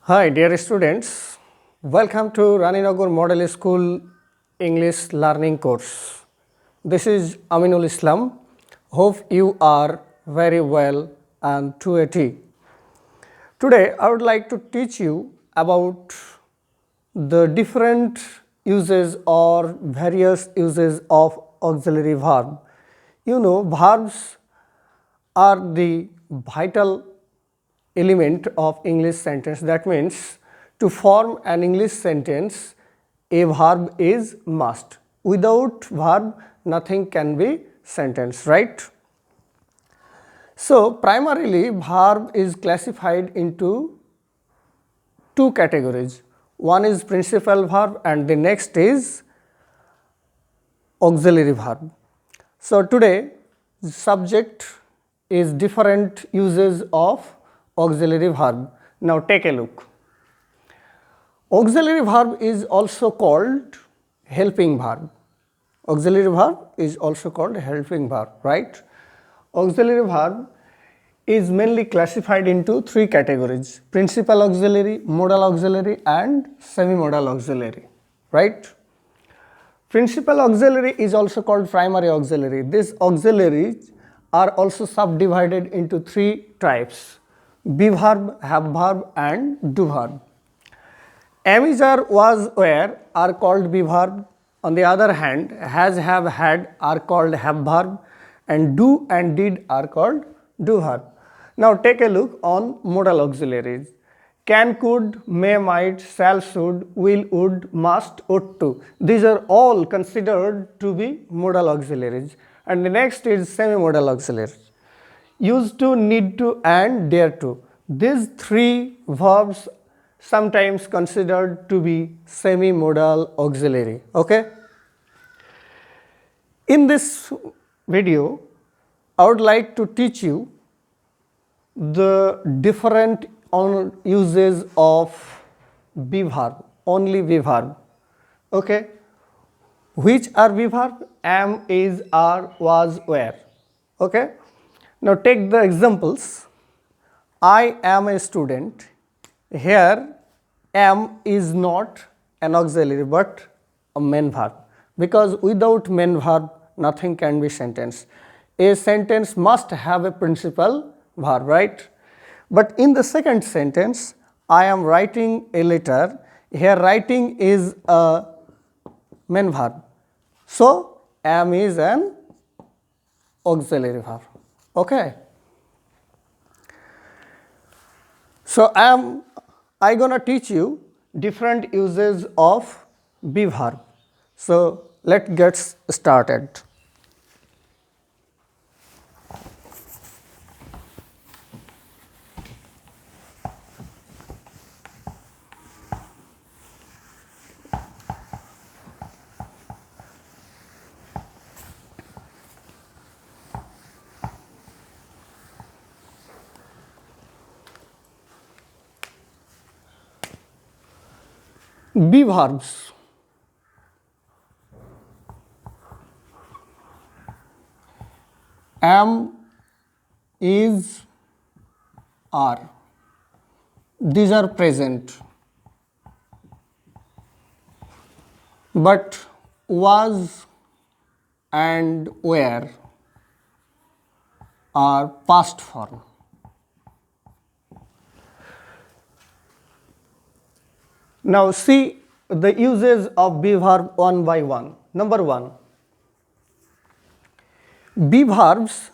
Hi dear students, welcome to Raninagar Model School English Learning Course. This is Aminul Islam. Hope you are very well and to a T. Today I would like to teach you about the different uses or various uses of auxiliary verb. You know, verbs are the vital element of English sentence. That means to form an English sentence, a verb is must. Without verb, nothing can be sentence, right? So primarily verb is classified into two categories. One is principal verb and the next is auxiliary verb. So today the subject is different uses of auxiliary verb. Now take a look. Auxiliary verb is also called helping verb. Auxiliary verb is also called helping verb, right? Auxiliary verb is mainly classified into three categories: principal auxiliary, modal auxiliary and semi-modal auxiliary, right? Principal auxiliary is also called primary auxiliary. These auxiliaries are also subdivided into three types: be verb, have verb and do verb. Am, is, are, was, were are called be verb. On the other hand, has, have, had are called have verb and do and did are called do verb. Now take a look on modal auxiliaries. Can, could, may, might, shall, should, will, would, must, ought to. These are all considered to be modal auxiliaries. And the next is semi-modal auxiliaries. Used to, need to and dare to. These three verbs sometimes considered to be semi-modal auxiliary. Okay? In this video, I would like to teach you the different uses of be verb, only be verb. Okay? Which are be verb? Am, is, are, was, were. Okay? Now take the examples. I am a student. Here am is not an auxiliary but a main verb, because without main verb nothing can be sentence. A sentence must have a principal verb, right? But in the second sentence, I am writing a letter. Here writing is a main verb. So am is an auxiliary verb. Okay? So I gonna teach you different uses of be verb. So let's get started. Be verbs. Am, is, are. These are present. But was and were are past form. Now see the uses of be verb one by one. Number one, be verbs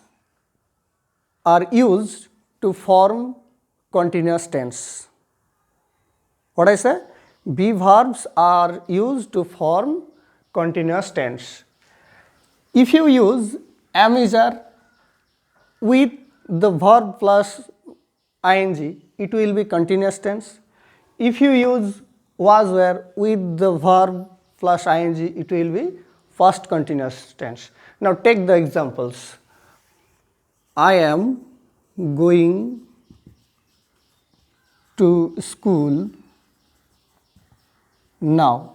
are used to form continuous tense. What I say? Be verbs are used to form continuous tense. If you use am, is, are with the verb plus ing, it will be continuous tense. If you use was, were with the verb plus ing, it will be past continuous tense. Now take the examples. I am going to school now.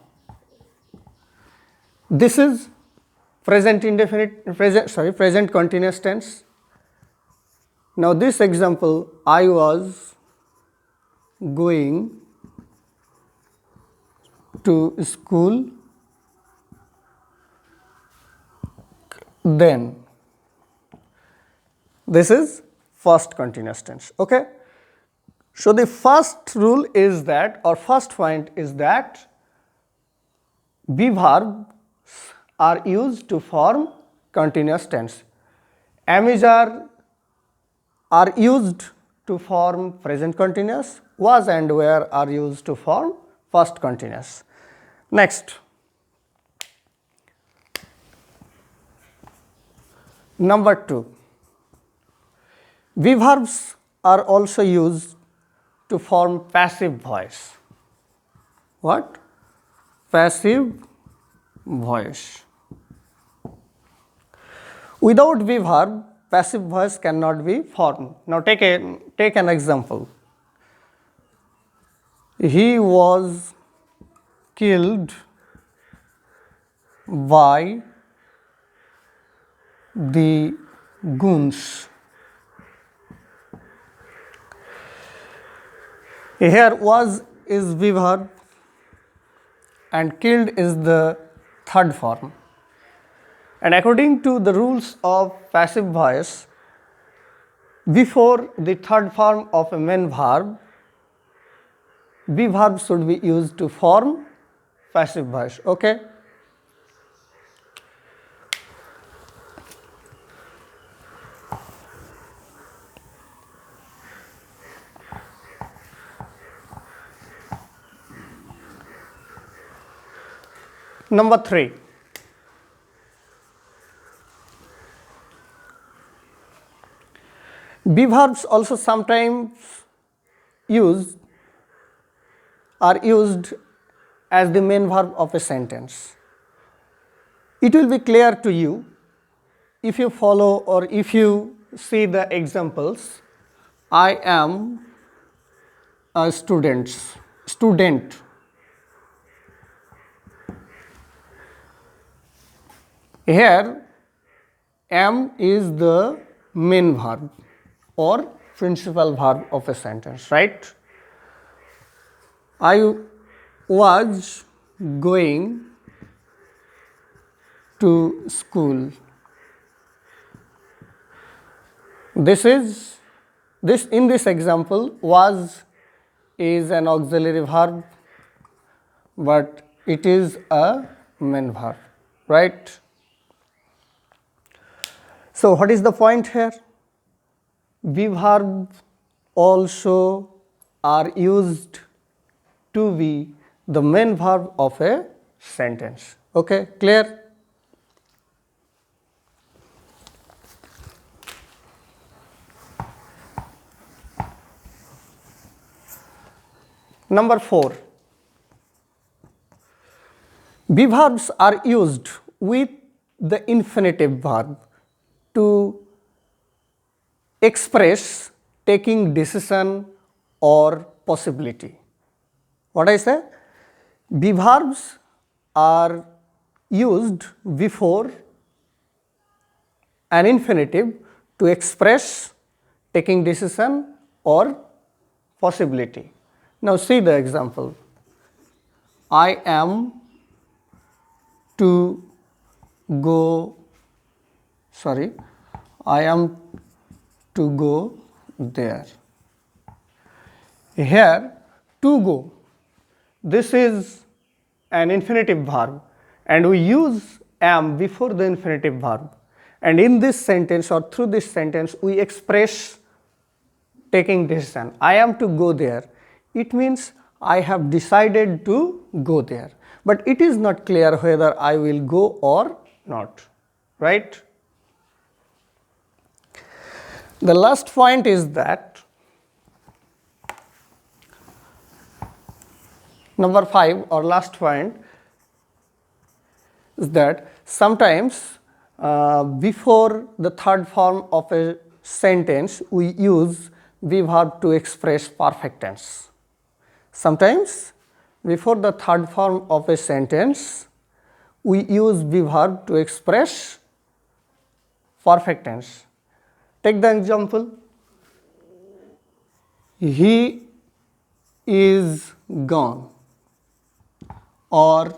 This is present continuous tense. Now this example, I was going to school, then. This is first continuous tense. Okay. So the first rule is that, or first point is that, be verbs are used to form continuous tense. Am is are used to form present continuous. Was and were are used to form past continuous. Next, number 2, be verbs are also used to form passive voice. What? Passive voice. Without be verb, passive voice cannot be formed. Now take an example. He was killed by the goons. Here was is be verb and killed is the third form. And according to the rules of passive voice, before the third form of a main verb, be verb should be used to form passive voice. Okay. Number 3. Be verbs also sometimes are used as the main verb of a sentence. It will be clear to you if you follow or if you see the examples. I am a student. Here, am is the main verb or principal verb of a sentence, right? I was going to school. In this example, was is an auxiliary verb, but it is a main verb, right? So what is the point here? Be verbs also are used to be the main verb of a sentence. Okay, clear? Number 4. Be verbs are used with the infinitive verb to express taking decision or possibility. What I say? Be verbs are used before an infinitive to express taking decision or possibility. Now see the example. I am to go there. Here, to go, this is an infinitive verb and we use am before the infinitive verb, and in this sentence or through this sentence we express taking decision. I am to go there. It means I have decided to go there, but it is not clear whether I will go or not, right? The last point is that number 5 or last point is that sometimes before the third form of a sentence we use be verb to express perfect tense. Sometimes before the third form of a sentence we use be verb to express perfect tense. Take the example. He is gone. or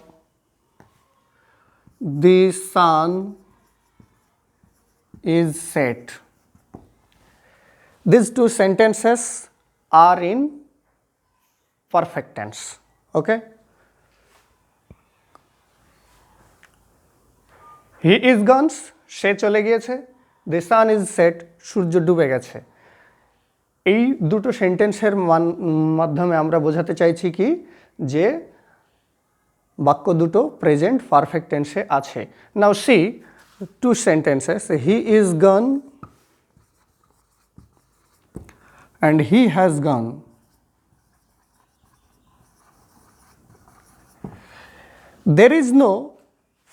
the sun is set. These two sentences are in perfect tense. Okay. He is gone, সে চলে গিয়েছে, the sun is set, সূর্য ডুবে গেছে। এই দুটো সেন্টেন্সের মাধ্যমে আমরা বোঝাতে চাইছি কি যে বাক্য দুটো প্রেজেন্ট পারফেক্ট টেন্সে আছে। Now see two sentences, he is gone and he has gone. There is no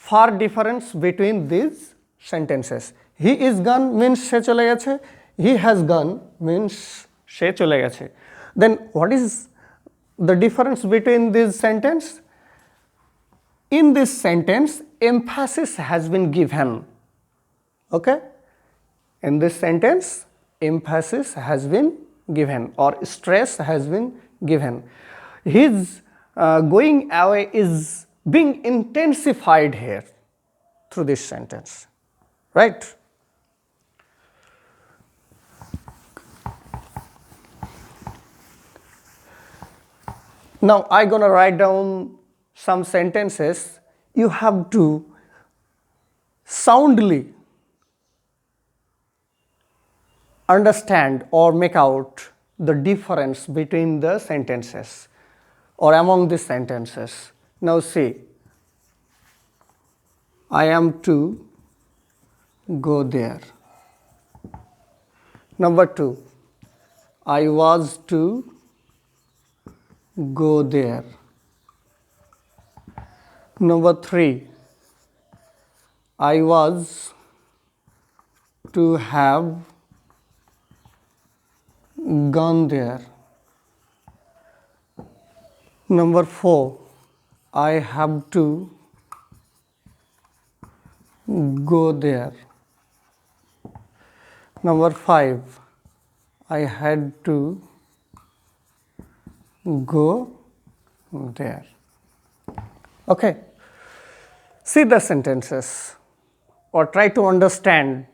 far difference between these sentences. He is gone means she chole geche, he has gone means she chole geche. Then what is the difference between these sentences? In this sentence emphasis has been given. Okay? In this sentence emphasis has been given or stress has been given. His going away is being intensified here through this sentence, right? Now I'm gonna write down some sentences. You have to soundly understand or make out the difference between the sentences or among the sentences. Now see, I am to go there. Number 2, I was to go there. Number 3, I was to have gone there. Number 4, I have to go there. Number 5, I had to go there. Okay. See the sentences or try to understand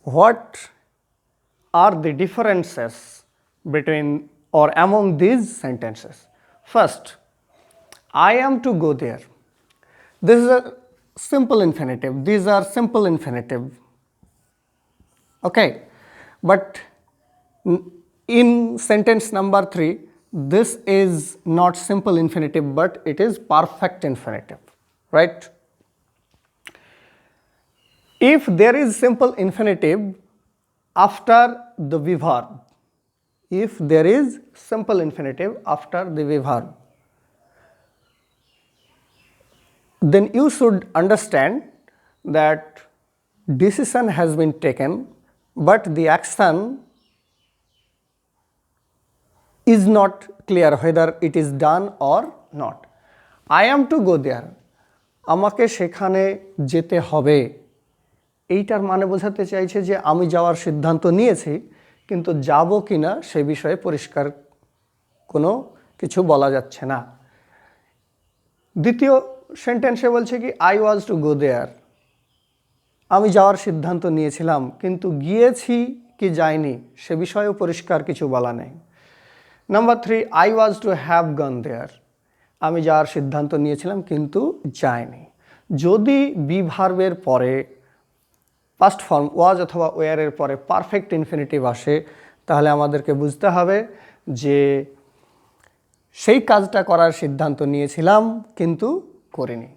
what are the differences between or among these sentences. First, I am to go there. This is a simple infinitive. These are simple infinitive. Okay, but in sentence number 3, this is not simple infinitive, but it is perfect infinitive, right? If there is simple infinitive after the verb, if there is simple infinitive after the verb, then you should understand that decision has been taken, but the action is not clear whether it is done or not. I am to go there. আমাকে সেখানে যেতে হবে। এইটার মানে বোঝাতে চাইছে যে আমি যাওয়ার সিদ্ধান্ত নিয়েছি, কিন্তু যাব কিনা সে বিষয়ে পরিষ্কার কোনো কিছু বলা যাচ্ছে না। দ্বিতীয় সেন্টেন্সে বলছে কি আই ওয়াজ টু গো দেয়ার, আমি যাওয়ার সিদ্ধান্ত নিয়েছিলাম কিন্তু গিয়েছি কি যাইনি সে বিষয়েও পরিষ্কার কিছু বলা নেই। Number 3, I was to have gone there, আমি যাওয়ার সিদ্ধান্ত নিয়েছিলাম কিন্তু যাইনি। যদি বি ভার্বের পরে পাস্ট ফর্ম ওয়াজ অথবা ওয়ারের পরে পারফেক্ট ইনফিনিটিভ আসে, তাহলে আমাদেরকে বুঝতে হবে যে সেই কাজটা করার সিদ্ধান্ত নিয়েছিলাম কিন্তু করিনি।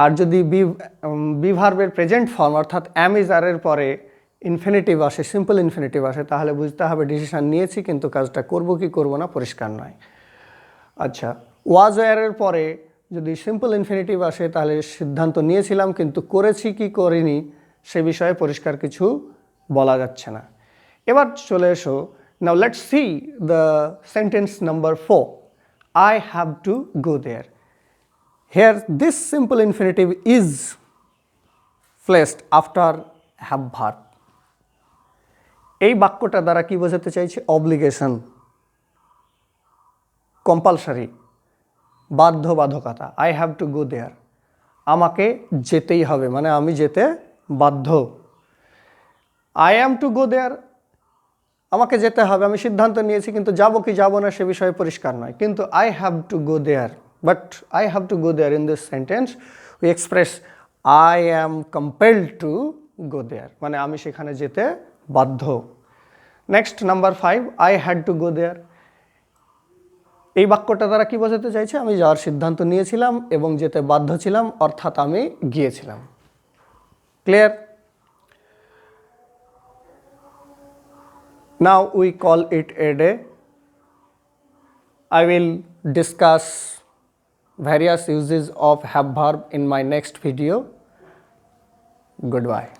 আর যদি বি ভার্বের প্রেজেন্ট ফর্ম অর্থাৎ অ্যাম ইজ আর এর পরে ইনফিনিটিভ আসে, সিম্পল ইনফিনিটিভ আসে, তাহলে বুঝতে হবে ডিসিশন নিয়েছি কিন্তু কাজটা করব কি করব না পরিষ্কার নয়। আচ্ছা, ওয়াজ ওয়ারের পরে যদি সিম্পল ইনফিনিটিভ আসে তাহলে সিদ্ধান্ত নিয়েছিলাম কিন্তু করেছি কি করিনি সে বিষয়ে পরিষ্কার কিছু বলা যাচ্ছে না। এবার চলে এসো, now let's see the sentence number 4, I have to go there. Here this simple infinitive is placed after have verb. এই বাক্যটা দ্বারা কি বোঝাতে চাইছে? অব্লিগেশন, কম্পালসারি, বাধ্যবাধকতা, আই হ্যাভ টু গো দেয়ার, আমাকে যেতেই হবে মানে আমি যেতে বাধ্য। আই অ্যাম টু গো দেয়ার, আমাকে যেতে হবে, আমি সিদ্ধান্ত নিয়েছি কিন্তু যাব কি যাব না সে বিষয়ে পরিষ্কার নয়। কিন্তু I have to go there, but I have to go there in this sentence we express I am compelled to go there, মানে আমি সেখানে যেতে বাধ্য। Next number 5, I had to go there. এই বাক্যটা দ্বারা কি বোঝাতে চাইছে? আমি যাওয়ার সিদ্ধান্ত নিয়েছিলাম এবং যেতে বাধ্য ছিলাম, অর্থাৎ আমি গিয়েছিলাম। Clear? Now we call it a day. I will discuss various uses of have verb in my next video. Goodbye.